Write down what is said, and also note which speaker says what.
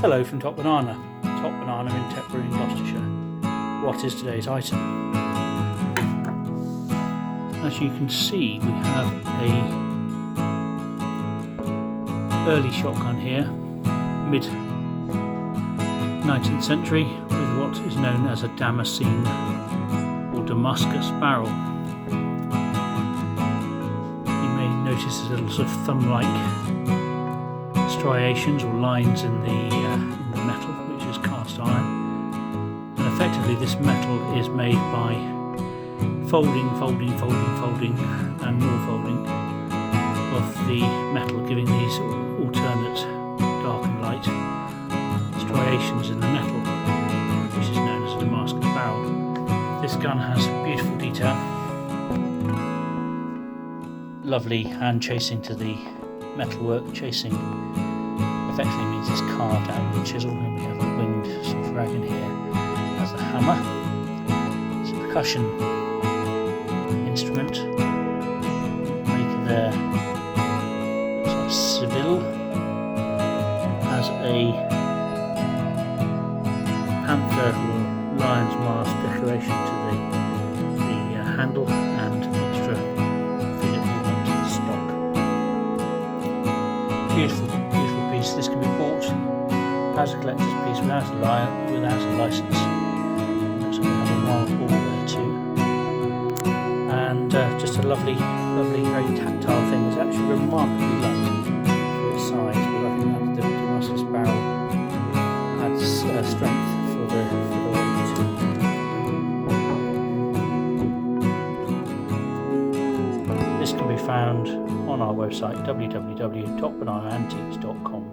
Speaker 1: Hello from Top Banana in Tetbury in Gloucestershire. What is today's item? As you can see, we have a early shotgun here, mid 19th century, with what is known as a Damascene or Damacuss Barrel. You may notice there's little sort of thumb-like striations or lines in the metal, which is cast iron, and effectively this metal is made by folding and more folding of the metal, giving these alternate dark and light striations in the metal, which is known as a Damacuss barrel. This gun has beautiful detail, lovely hand chasing to the metalwork. Chasing effectively means it's carved out with a chisel, and we have a winged sort of dragon here as the hammer. It's a percussion instrument. Maker there looks like Seville, has a panther or lion's mask decoration to the handle and extra figure ornament to the stock. Beautiful piece. This can be bought as a collector's piece without a license. Looks like we have a wild boar there too. And just a lovely, very tactile thing. It's actually remarkably light for its size, but I think that the Damacuss barrel adds strength for the weight too. This can be found on our website www.topbananaantiques.com.